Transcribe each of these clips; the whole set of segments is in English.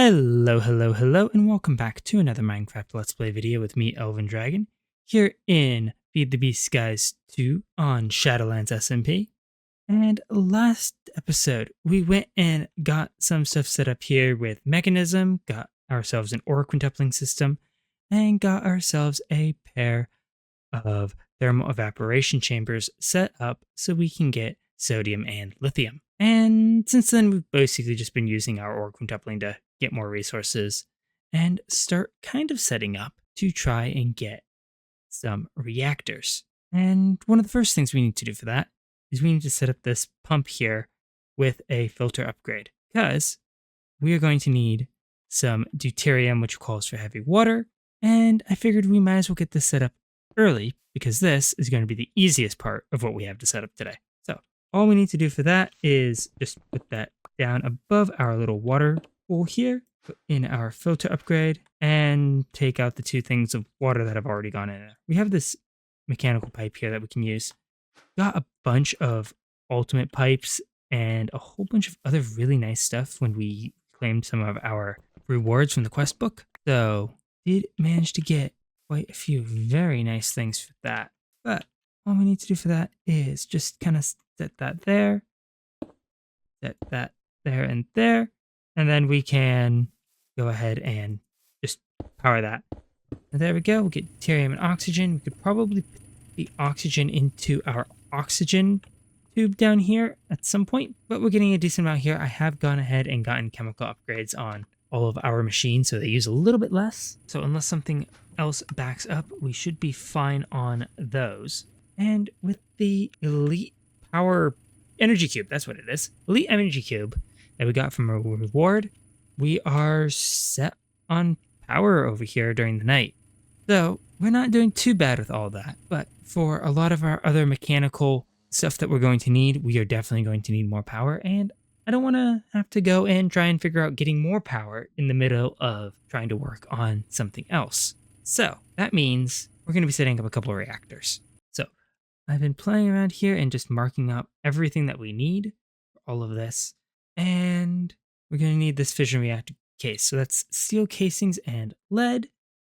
Hello, and welcome back to another Minecraft Let's Play video with me, Elven Dragon, here in Feed the Beast Guys 2 on Shadowlands SMP. And last episode, we went and got some stuff set up here with Mechanism, got ourselves an ore quintupling system, and got ourselves a pair of thermal evaporation chambers set up so we can get sodium and lithium. And since then, we've basically just been using our ore quintupling to get more resources and start kind of setting up to try and get some reactors. And one of the first things we need to do for that is we need to set up this pump here with a filter upgrade, because we are going to need some deuterium, which calls for heavy water. And I figured we might as well get this set up early, because this is going to be the easiest part of what we have to set up today. So all we need to do for that is just put that down above our little water pool here, put in our filter upgrade, and take out the two things of water that have already gone in there. We have this mechanical pipe here that we can use. Got a bunch of ultimate pipes and a whole bunch of other really nice stuff when we claimed some of our rewards from the quest book. So did manage to get quite a few very nice things for that. But all we need to do for that is just kind of set that there, set that there and there, and then we can go ahead and just power that. And there we go. We'll get deuterium and oxygen. We could probably put the oxygen into our oxygen tube down here at some point, but we're getting a decent amount here. I have gone ahead and gotten chemical upgrades on all of our machines, so they use a little bit less. So unless something else backs up, we should be fine on those. And with the elite power energy cube, that's what it is, elite energy cube that we got from a reward, we are set on power over here during the night. So we're not doing too bad with all that, but for a lot of our other mechanical stuff that we're going to need, we are definitely going to need more power, and I don't want to have to go and try and figure out getting more power in the middle of trying to work on something else. So that means we're going to be setting up a couple of reactors. So I've been playing around here and just marking up everything that we need for all of this. And we're going to need this fission reactor case. So that's steel casings and lead.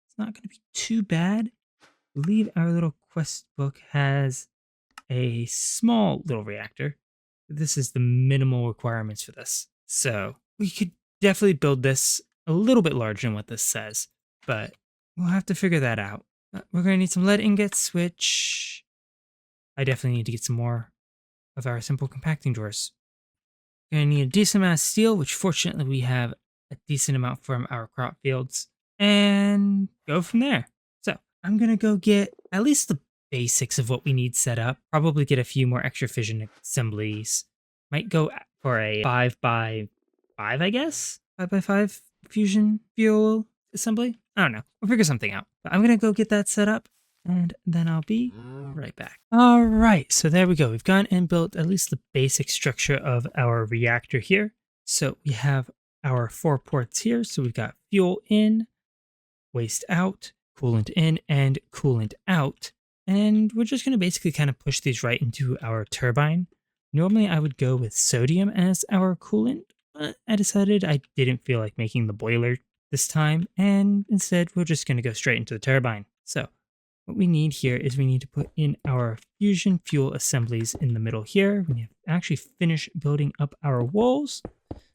It's not going to be too bad. I believe our little quest book has a small little reactor. This is the minimal requirements for this. So we could definitely build this a little bit larger than what this says, but we'll have to figure that out. We're going to need some lead ingots, which I definitely need to get some more of our simple compacting drawers. We're going to need a decent amount of steel, which fortunately we have a decent amount from our crop fields, and go from there. So I'm going to go get at least the basics of what we need set up. Probably get a few more extra fission assemblies. Might go for a 5x5, I guess? 5x5 fusion fuel assembly? I don't know. We'll figure something out. But I'm going to go get that set up, and then I'll be right back. All right, so there we go. We've gone and built at least the basic structure of our reactor here. So we have our 4 ports here. So we've got fuel in, waste out, coolant in, and coolant out. And we're just going to basically kind of push these right into our turbine. Normally I would go with sodium as our coolant, but I decided I didn't feel like making the boiler this time, and instead we're just going to go straight into the turbine. So what we need here is we need to put in our fusion fuel assemblies in the middle here. We need to actually finish building up our walls.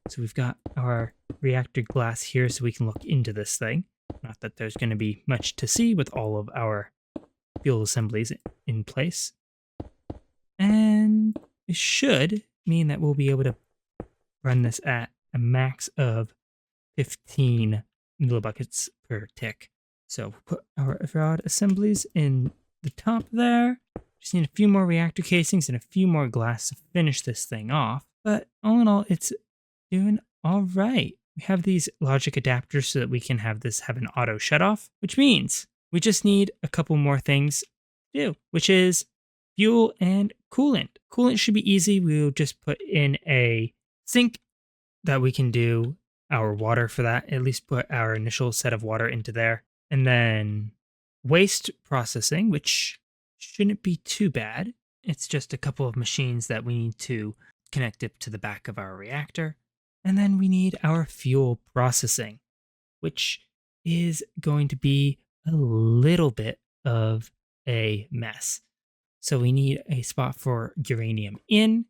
So we've got our reactor glass here so we can look into this thing. Not that there's going to be much to see with all of our fuel assemblies in place. And it should mean that we'll be able to run this at a max of 15 millibuckets per tick. So we'll put our rod assemblies in the top there. Just need a few more reactor casings and a few more glass to finish this thing off. But all in all, it's doing all right. We have these logic adapters so that we can have this have an auto shut off, which means we just need a couple more things to do, which is fuel and coolant. Coolant should be easy. We'll just put in a sink that we can do our water for that, at least put our initial set of water into there. And then waste processing, which shouldn't be too bad. It's just a couple of machines that we need to connect up to the back of our reactor. And then we need our fuel processing, which is going to be a little bit of a mess. So we need a spot for uranium in.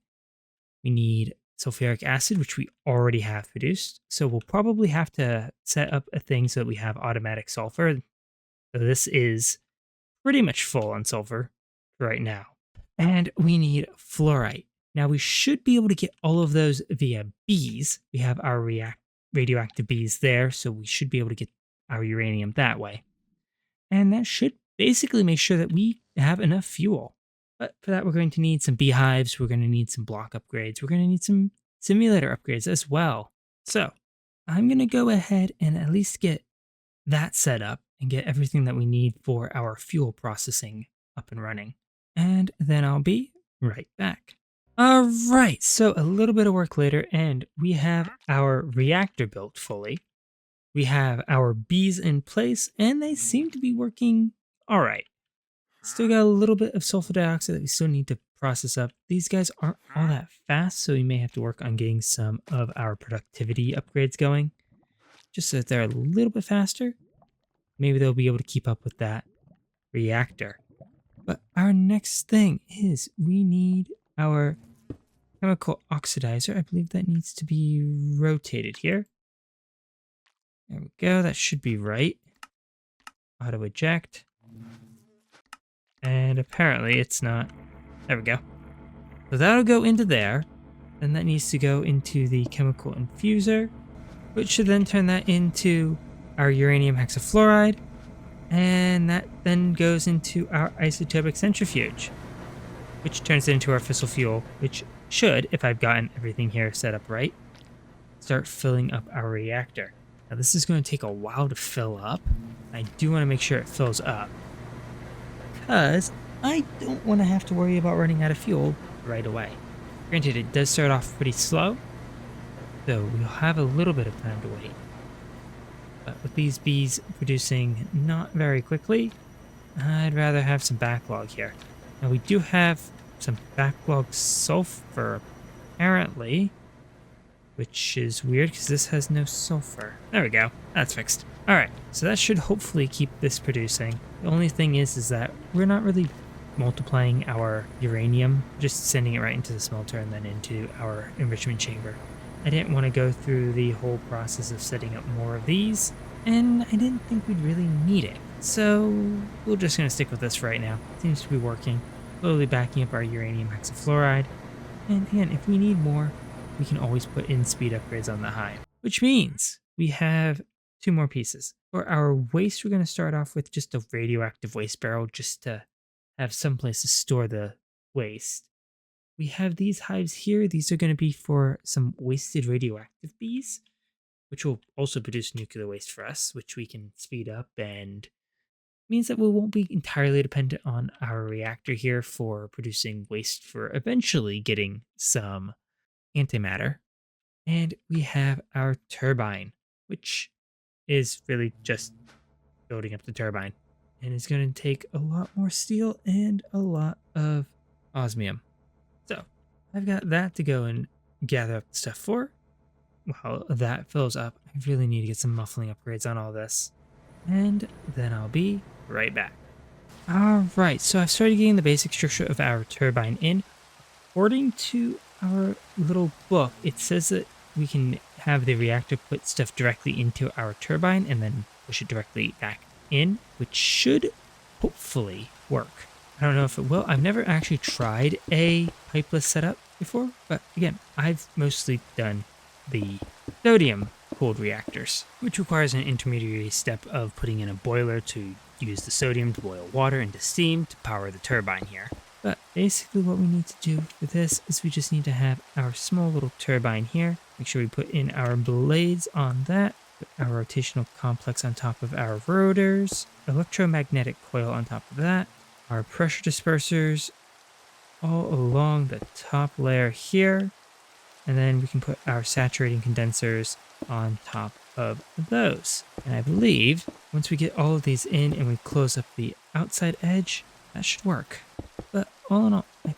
We need sulfuric acid, which we already have produced. So we'll probably have to set up a thing so that we have automatic sulfur. So this is pretty much full on sulfur right now. And we need fluorite. Now we should be able to get all of those via bees. We have our radioactive bees there, so we should be able to get our uranium that way. And that should basically make sure that we have enough fuel. But for that, we're going to need some beehives. We're going to need some block upgrades. We're going to need some simulator upgrades as well. So I'm going to go ahead and at least get that set up and get everything that we need for our fuel processing up and running. And then I'll be right back. All right, so a little bit of work later, and we have our reactor built fully. We have our bees in place, and they seem to be working all right. Still got a little bit of sulfur dioxide that we still need to process up. These guys aren't all that fast, so we may have to work on getting some of our productivity upgrades going, just so that they're a little bit faster. Maybe they'll be able to keep up with that reactor. But our next thing is we need our chemical oxidizer. I believe that needs to be rotated here. There we go. That should be right. Auto eject. And apparently it's not. There we go. So that'll go into there. Then that needs to go into the chemical infuser, which should then turn that into our uranium hexafluoride. And that then goes into our isotopic centrifuge, which turns it into our fissile fuel, which should, if I've gotten everything here set up right, start filling up our reactor. Now this is going to take a while to fill up. I do want to make sure it fills up, because I don't want to have to worry about running out of fuel right away. Granted, it does start off pretty slow, so we'll have a little bit of time to wait. But with these bees producing not very quickly, I'd rather have some backlog here. Now we do have some backlog sulfur, apparently, which is weird because this has no sulfur. There we go. That's fixed. All right, so that should hopefully keep this producing. The only thing is that we're not really multiplying our uranium, just sending it right into the smelter and then into our enrichment chamber. I didn't want to go through the whole process of setting up more of these, and I didn't think we'd really need it. So we're just going to stick with this right now. It seems to be working. Slowly backing up our uranium hexafluoride. And again, if we need more, we can always put in speed upgrades on the hive. Which means we have 2 more pieces. For our waste, we're going to start off with just a radioactive waste barrel just to have some place to store the waste. We have these hives here. These are going to be for some wasted radioactive bees, which will also produce nuclear waste for us, which we can speed up, and means that we won't be entirely dependent on our reactor here for producing waste for eventually getting some antimatter. And we have our turbine, which is really just building up the turbine, and it's going to take a lot more steel and a lot of osmium. So I've got that to go and gather up stuff for. While that fills up, I really need to get some muffling upgrades on all this. And then I'll be right back. Alright, so I've started getting the basic structure of our turbine in. According to our little book, it says that we can have the reactor put stuff directly into our turbine and then push it directly back in, which should hopefully work. I don't know if it will. I've never actually tried a pipeless setup before, but again, I've mostly done the sodium cooled reactors, which requires an intermediary step of putting in a boiler to use the sodium to boil water into steam to power the turbine here. But basically what we need to do for this is we just need to have our small little turbine here. Make sure we put in our blades on that, put our rotational complex on top of our rotors, electromagnetic coil on top of that, our pressure dispersers all along the top layer here, and then we can put our saturating condensers on top of those. And I believe once we get all of these in and we close up the outside edge, that should work. But all in all, I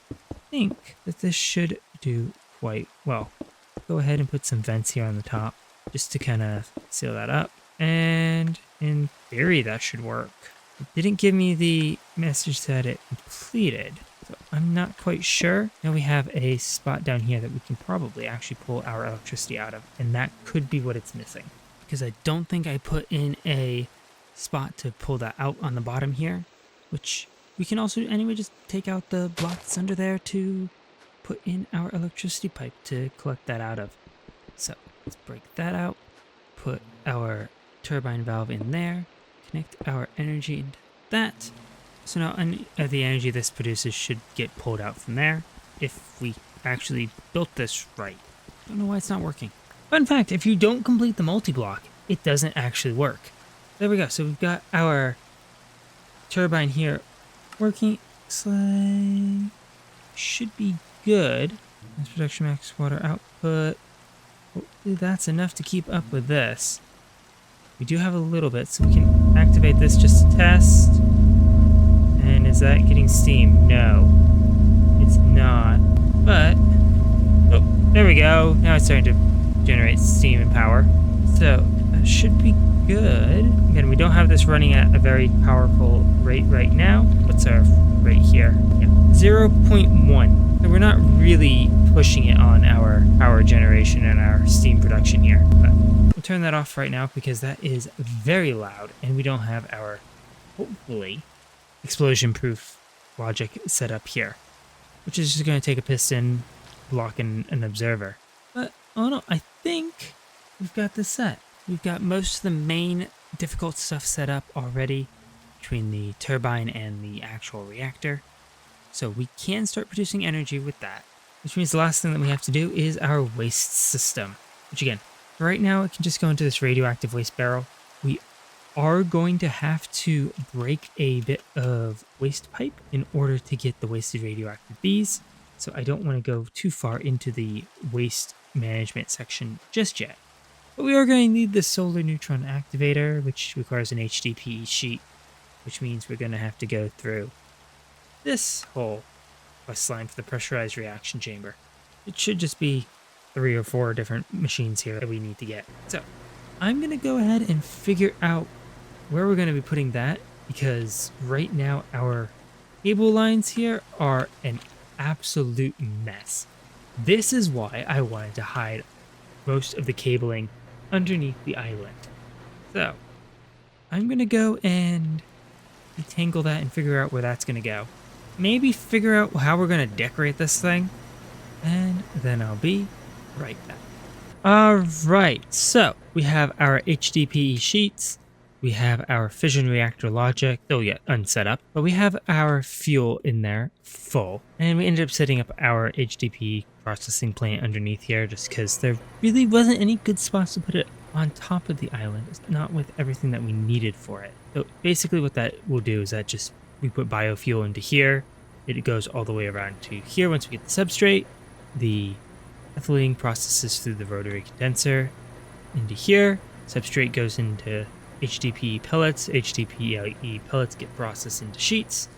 think that this should do quite well. go ahead and put some vents here on the top just to kind of seal that up. And in theory, that should work. It didn't give me the message that it completed, so I'm not quite sure. Now we have a spot down here that we can probably actually pull our electricity out of, and that could be what it's missing. Because I don't think I put in a spot to pull that out on the bottom here, which we can also anyway just take out the block that's under there to put in our electricity pipe to collect that out of. So let's break that out, put our turbine valve in there, connect our energy into that. So now the energy this produces should get pulled out from there if we actually built this right. I don't know why it's not working. Fun fact, if you don't complete the multi-block, it doesn't actually work. There we go. So we've got our turbine here working. Should be good. Mass production, max water output. Hopefully that's enough to keep up with this. We do have a little bit, so we can activate this just to test. And is that getting steam? No, it's not. But, oh, there we go. Now it's starting to generate steam and power. So that should be good. Again, we don't have this running at a very powerful rate right now. What's our rate here? Yeah, 0.1. So we're not really pushing it on our power generation and our steam production here. But we'll turn that off right now because that is very loud and we don't have our, hopefully, explosion-proof logic set up here, which is just going to take a piston, block, and an observer. But, oh no, I think we've got this set. We've got most of the main difficult stuff set up already between the turbine and the actual reactor. So we can start producing energy with that, which means the last thing that we have to do is our waste system, which again, right now it can just go into this radioactive waste barrel. We are going to have to break a bit of waste pipe in order to get the wasted radioactive bees. So I don't want to go too far into the waste management section just yet. But we are going to need the solar neutron activator, which requires an HDPE sheet, which means we're going to have to go through this whole quest line for the pressurized reaction chamber. It should just be 3 or 4 different machines here that we need to get. So I'm going to go ahead and figure out where we're going to be putting that, because right now our cable lines here are an absolute mess. This is why I wanted to hide most of the cabling underneath the island. So I'm going to go and detangle that and figure out where that's going to go. Maybe figure out how we're going to decorate this thing, and then I'll be right back. Alright, so we have our HDPE sheets, we have our fission reactor logic, still yet unset up, but we have our fuel in there full, and we ended up setting up our HDPE processing plant underneath here just because there really wasn't any good spots to put it on top of the island, not with everything that we needed for it. So basically what that will do is that just we put biofuel into here, it goes all the way around to here. Once we get the substrate, the ethylene processes through the rotary condenser into here, substrate goes into HDPE pellets, HDPE pellets get processed into sheets,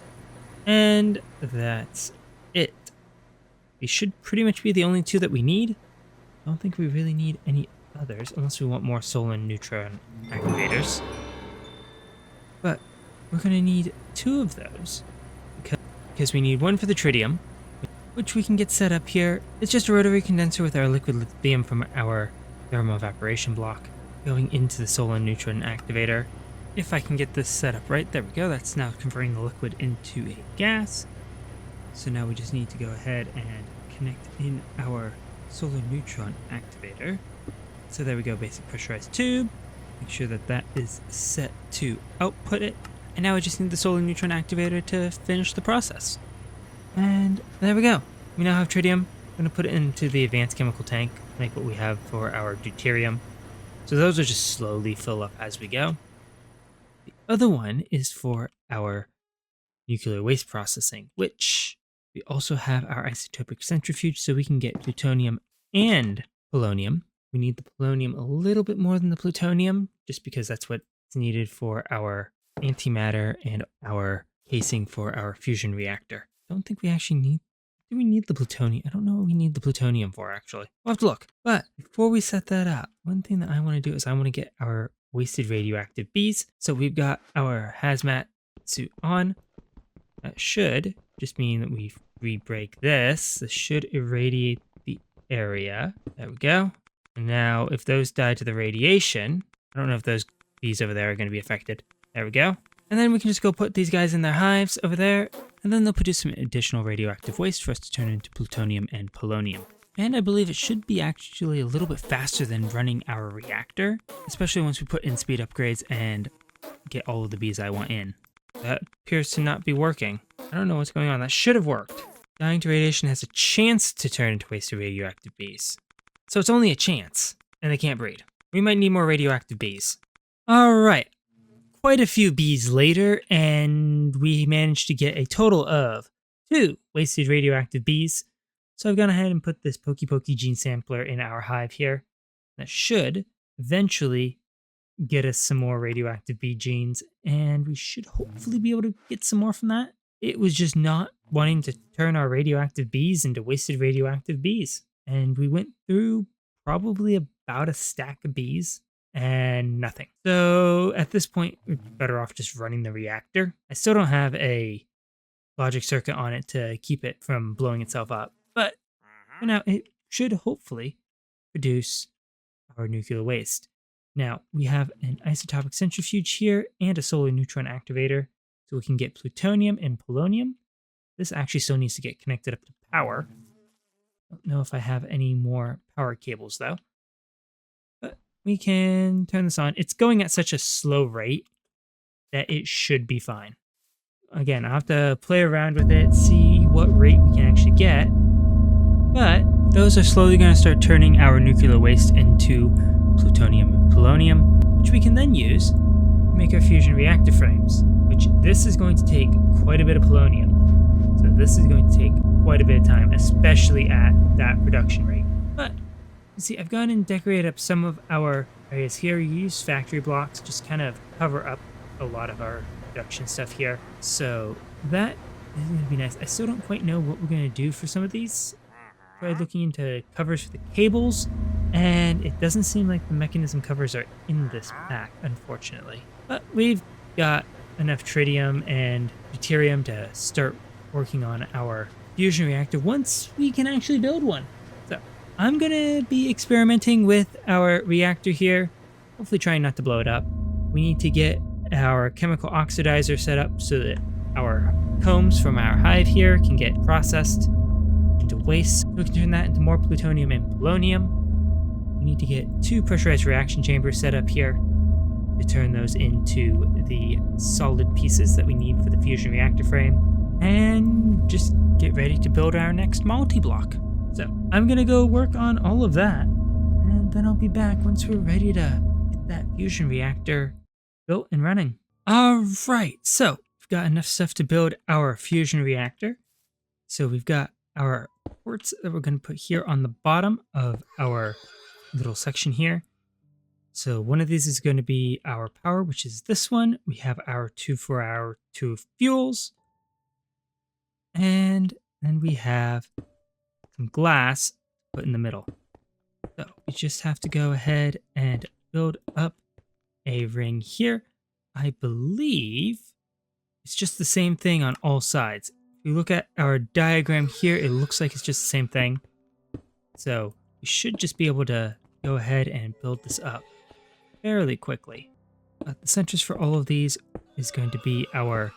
and that's it. These should pretty much be the only 2 that we need. I don't think we really need any others unless we want more solar neutron activators. But we're going to need 2 of those because we need one for the tritium, which we can get set up here. It's just a rotary condenser with our liquid lithium from our thermoevaporation block going into the solar neutron activator. If I can get this set up right, there we go. That's now converting the liquid into a gas. So now we just need to go ahead and connect in our solar neutron activator. So there we go, basic pressurized tube. Make sure that that is set to output it. And now we just need the solar neutron activator to finish the process. And there we go. We now have tritium. I'm going to put it into the advanced chemical tank, like what we have for our deuterium. So those will just slowly fill up as we go. The other one is for our nuclear waste processing, which we also have our isotopic centrifuge so we can get plutonium and polonium. We need the polonium a little bit more than the plutonium, just because that's what's needed for our antimatter and our casing for our fusion reactor. Don't think we actually need do we need the plutonium? I don't know what we need the plutonium for, actually. We'll have to look. But before we set that up, one thing that I want to do is I want to get our wasted radioactive bees. So we've got our hazmat suit on. That should just mean that we re-break this. This should irradiate the area. There we go. And now if those die to the radiation, I don't know if those bees over there are going to be affected. There we go. And then we can just go put these guys in their hives over there, and then they'll produce some additional radioactive waste for us to turn into plutonium and polonium. And I believe it should be actually a little bit faster than running our reactor, especially once we put in speed upgrades and get all of the bees I want in. That appears to not be working. I don't know what's going on. That should have worked. Dying to radiation has a chance to turn into wasted radioactive bees. So it's only a chance, and they can't breed. We might need more radioactive bees. Alright. Quite a few bees later, and we managed to get a total of 2 wasted radioactive bees. So I've gone ahead and put this Pokey Pokey gene sampler in our hive here. That should eventually get us some more radioactive bee genes, and we should hopefully be able to get some more from that. It was just not wanting to turn our radioactive bees into wasted radioactive bees. And we went through probably about a stack of bees and nothing. So at this point, we're better off just running the reactor. I still don't have a logic circuit on it to keep it from blowing itself up, but for now it should hopefully produce our nuclear waste. Now we have an isotopic centrifuge here and a solar neutron activator, so we can get plutonium and polonium. This actually still needs to get connected up to power. I don't know if I have any more power cables though. But we can turn this on. It's going at such a slow rate that it should be fine. Again, I'll have to play around with it, see what rate we can actually get. But those are slowly going to start turning our nuclear waste into plutonium and polonium, which we can then use to make our fusion reactor frames, which this is going to take quite a bit of polonium. So this is going to take quite a bit of time, especially at that production rate. But you see, I've gone and decorated up some of our areas here. You use factory blocks, just kind of cover up a lot of our production stuff here. So that is going to be nice. I still don't quite know what we're going to do for some of these. Tried looking into covers for the cables, and it doesn't seem like the mechanism covers are in this pack, unfortunately. But we've got enough tritium and deuterium to start working on our fusion reactor once we can actually build one. So I'm gonna be experimenting with our reactor here, hopefully trying not to blow it up. We need to get our chemical oxidizer set up so that our combs from our hive here can get processed into waste. So we can turn that into more plutonium and polonium. We need to get 2 pressurized reaction chambers set up here to turn those into the solid pieces that we need for the fusion reactor frame, and just get ready to build our next multi-block. So I'm gonna go work on all of that, and then I'll be back once we're ready to get that fusion reactor built and running. Alright, so we've got enough stuff to build our fusion reactor. So we've got our ports that we're going to put here on the bottom of our little section here. So one of these is going to be our power, which is this one. We have our 2 for our 2 fuels. And then we have some glass to put in the middle. So we just have to go ahead and build up a ring here. I believe it's just the same thing on all sides. If we look at our diagram here, it looks like it's just the same thing. So we should just be able to go ahead and build this up fairly quickly. The centers for all of these is going to be our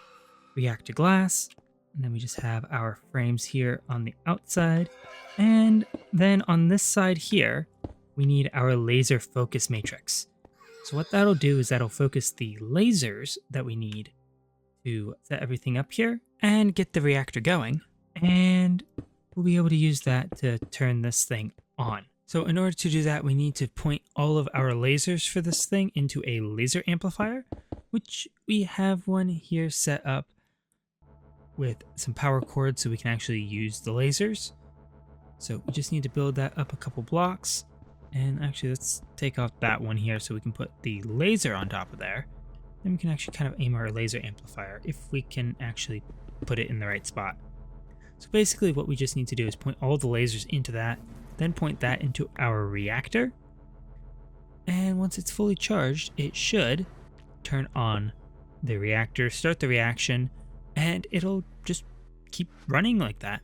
reactor glass. And then we just have our frames here on the outside. And then on this side here, we need our laser focus matrix. So what that'll do is that'll focus the lasers that we need to set everything up here and get the reactor going. And we'll be able to use that to turn this thing on. So in order to do that, we need to point all of our lasers for this thing into a laser amplifier, which we have one here set up with some power cords so we can actually use the lasers. So we just need to build that up a couple blocks. And actually, let's take off that one here so we can put the laser on top of there. Then we can actually kind of aim our laser amplifier if we can actually put it in the right spot. So basically what we just need to do is point all the lasers into that, then point that into our reactor. And once it's fully charged, it should turn on the reactor, start the reaction, and it'll just keep running like that.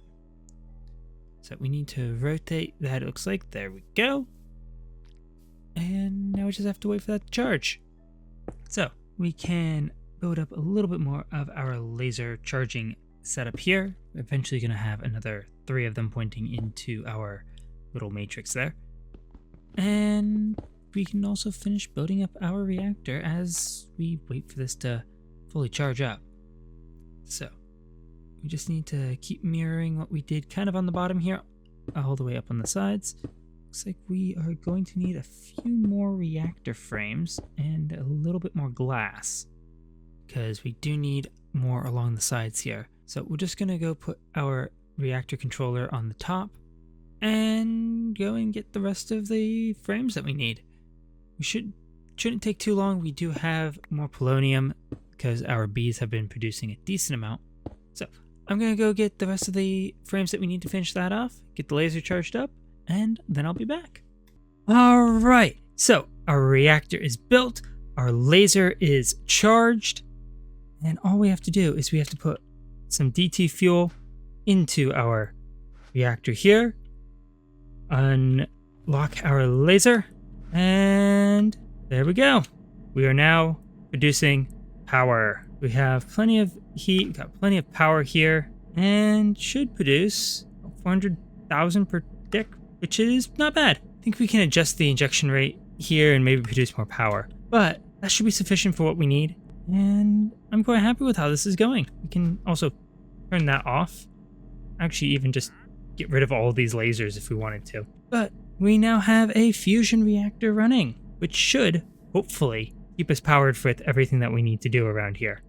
So we need to rotate that, it looks like. There we go. And now we just have to wait for that to charge. So we can build up a little bit more of our laser charging setup here. We're eventually going to have another 3 of them pointing into our little matrix there. And we can also finish building up our reactor as we wait for this to fully charge up. So we just need to keep mirroring what we did kind of on the bottom here, all the way up on the sides. Looks like we are going to need a few more reactor frames and a little bit more glass, because we do need more along the sides here. So we're just going to go put our reactor controller on the top and go and get the rest of the frames that we need. We shouldn't take too long. We do have more polonium because our bees have been producing a decent amount. So I'm going to go get the rest of the frames that we need to finish that off, get the laser charged up, and then I'll be back. All right, so our reactor is built, our laser is charged, and all we have to do is we have to put some DT fuel into our reactor here, unlock our laser, and there we go. We are now producing power. We have plenty of heat, got plenty of power here, and should produce 400,000 per tick, which is not bad. I think we can adjust the injection rate here and maybe produce more power, but that should be sufficient for what we need. And I'm quite happy with how this is going. We can also turn that off. Actually, even just get rid of all of these lasers if we wanted to. But we now have a fusion reactor running, which should, hopefully, keep us powered with everything that we need to do around here.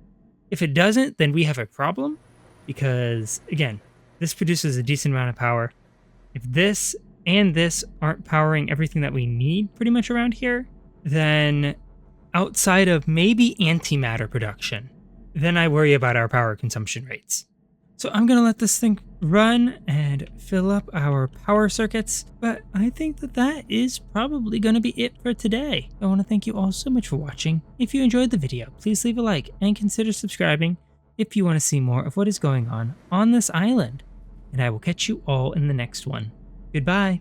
If it doesn't, then we have a problem, because, again, this produces a decent amount of power. If this and this aren't powering everything that we need pretty much around here, then outside of maybe antimatter production, then I worry about our power consumption rates. So I'm going to let this thing run and fill up our power circuits, but I think that is probably going to be it for today. I want to thank you all so much for watching. If you enjoyed the video, please leave a like and consider subscribing if you want to see more of what is going on this island. And I will catch you all in the next one. Goodbye.